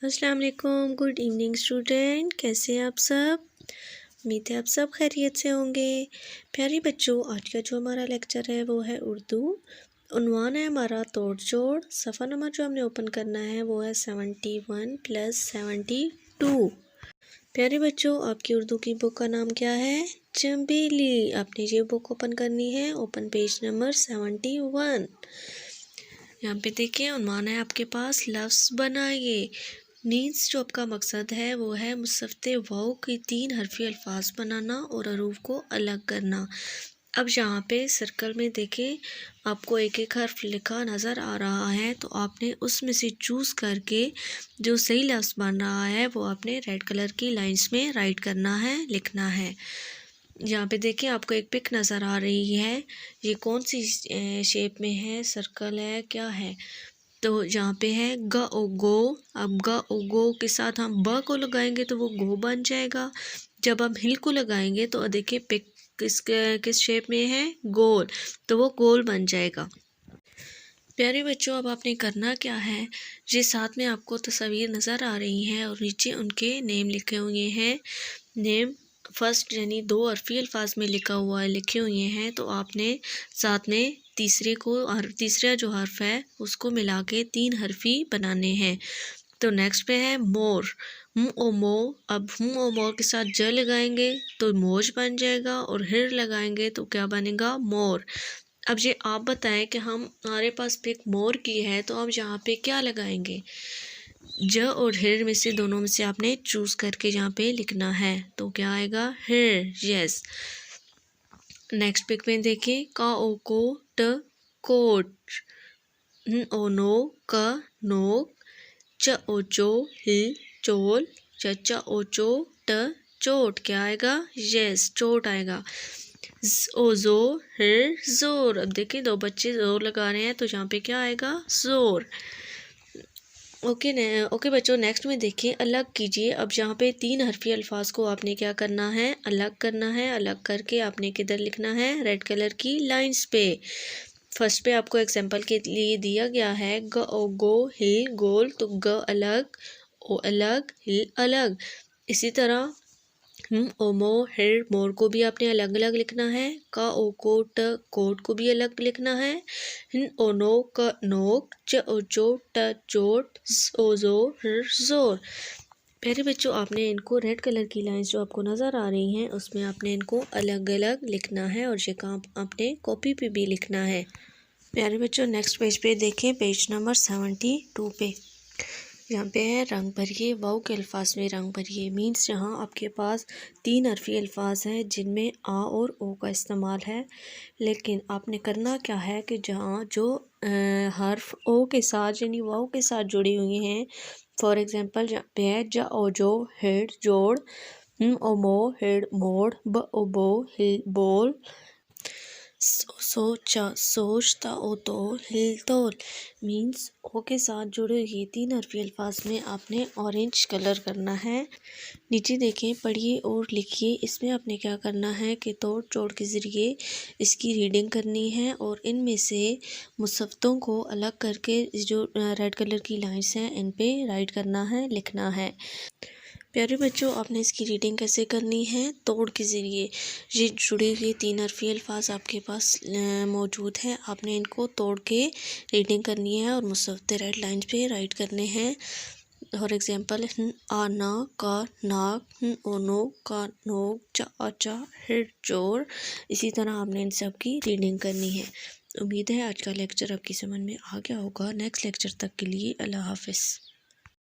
अस्सलाम वालेकुम, good evening student. कैसे हैं आप सब? उम्मीद है आप सब खैरियत से होंगे। प्यारे बच्चों, आज का जो हमारा लेक्चर है वो है उर्दू। उन्वान है हमारा तोड़ जोड़। सफ़ा नंबर जो हमने ओपन करना है वो है 71 + 72। प्यारे बच्चों, आपकी उर्दू की बुक का नाम क्या है? चंबेली। आपने ये बुक ओपन करनी है। Open page number 71। यहाँ पे देखिए उन्वान है आपके पास, लफ्ज़ बनाइए। मीन्स जो आपका मकसद है वो है मुसफ़्ते वाव की 3 हरफी अल्फाज बनाना और हरूफ को अलग करना। अब यहाँ पे सर्कल में देखें, आपको एक एक हर्फ लिखा नज़र आ रहा है, तो आपने उसमें से चूज़ करके जो सही लफ्ज़ बन रहा है वो आपने रेड कलर की लाइंस में राइट करना है, लिखना है। यहाँ पे देखिए आपको एक पिक नज़र आ रही है, ये कौन सी शेप में है, सर्कल है, क्या है? तो यहाँ पे है ग ओ गो। अब ग ओ गो के साथ हम ब को लगाएंगे तो वो गो बन जाएगा। जब हम हिल को लगाएंगे तो देखिए पिक किस शेप में है, गोल, तो वो गोल बन जाएगा। प्यारे बच्चों, अब आपने करना क्या है, ये साथ में आपको तस्वीर नज़र आ रही हैं और नीचे उनके नेम लिखे हुए हैं। नेम फर्स्ट यानी 2 हरफी अल्फाज में लिखा हुआ है, लिखे हुए हैं, तो आपने साथ में तीसरा जो हर्फ है उसको मिला के 3 हरफी बनाने हैं। तो नेक्स्ट पे है मोर, ओ मो। अब ओ मोर के साथ ज लगाएंगे तो मोज बन जाएगा और हिर लगाएंगे तो क्या बनेगा, मोर। अब ये आप बताएं कि हमारे पास पिक मोर की है तो अब यहाँ पे क्या लगाएंगे? ज और हिर में से दोनों में से आपने चूज़ करके यहाँ पे लिखना है, तो क्या आएगा, हिर। यस। नेक्स्ट पिक में देखिए, का ओ को ट कोट, ओ नो क नोक, च ओ चो हिल चोल, च ओ चो ट चोट, क्या आएगा, यस, चोट आएगा। ओ जो हिर जोर। अब देखिए 2 बच्चे जोर लगा रहे हैं तो यहाँ पे क्या आएगा, जोर। ओके बच्चों, नेक्स्ट में देखिए अलग कीजिए। अब यहाँ पे 3 हरफी अल्फाज को आपने क्या करना है, अलग करना है। अलग करके आपने किधर लिखना है, रेड कलर की लाइंस पे। फर्स्ट पे आपको एग्जांपल के लिए दिया गया है ग ओ गो हिल गोल, तो ग अलग, ओ अलग, हिल अलग। इसी तरह ओ मो हिर मोर को भी आपने अलग अलग लिखना है। का ओ को ट कोट को भी अलग लिखना है। हिन ओ नो क नोक, च ओ चो ट चोट, ओ जो हिर जोर। प्यारे बच्चों, आपने इनको रेड कलर की लाइंस जो आपको नज़र आ रही हैं उसमें आपने इनको अलग अलग लिखना है और ये काम आपने कॉपी पे भी लिखना है। प्यारे बच्चों, नेक्स्ट पेज पे देखें, पेज नंबर 72 पे यहाँ पे है रंग भरिए। वाव के अल्फाज में रंग भरिए मीन्स यहाँ आपके पास 3 हरफी अल्फाज हैं जिनमें आ और ओ का इस्तेमाल है, लेकिन आपने करना क्या है कि जहाँ जो हर्फ ओ के साथ यानी वाव के साथ जुड़ी हुई हैं, फॉर एग्जांपल जहाँ पे है ज ओ जो हेड जोड़, ओ मो हेड मोड़, ब ओ बो हिल बोल, सोचा सोचता ओ तो हिल तोल। मीन्स ओ के साथ जुड़े ये 3 हरफी अल्फाज में आपने ऑरेंज कलर करना है। नीचे देखें, पढ़िए और लिखिए। इसमें आपने क्या करना है कि तोड़ जोड़ के ज़रिए इसकी रीडिंग करनी है और इनमें से मुसफ़्तों को अलग करके जो रेड कलर की लाइंस हैं इन पे राइट करना है, लिखना है। प्यारे बच्चों, आपने इसकी रीडिंग कैसे करनी है, तोड़ के ज़रिए। ये जुड़े हुए 3 हरफी अल्फाज आपके पास मौजूद हैं, आपने इनको तोड़ के रीडिंग करनी है और मुसफ़्ते रेड लाइंस पे राइट करने हैं। फॉर एग्जांपल आ ना का नाक, ओ नो का नोक, चा हिर जोर। इसी तरह आपने इन सब की रीडिंग करनी है। उम्मीद है आज का लेक्चर आपकी समझ में आ गया होगा। नेक्स्ट लेक्चर तक के लिए अल्लाह हाफ़िज़।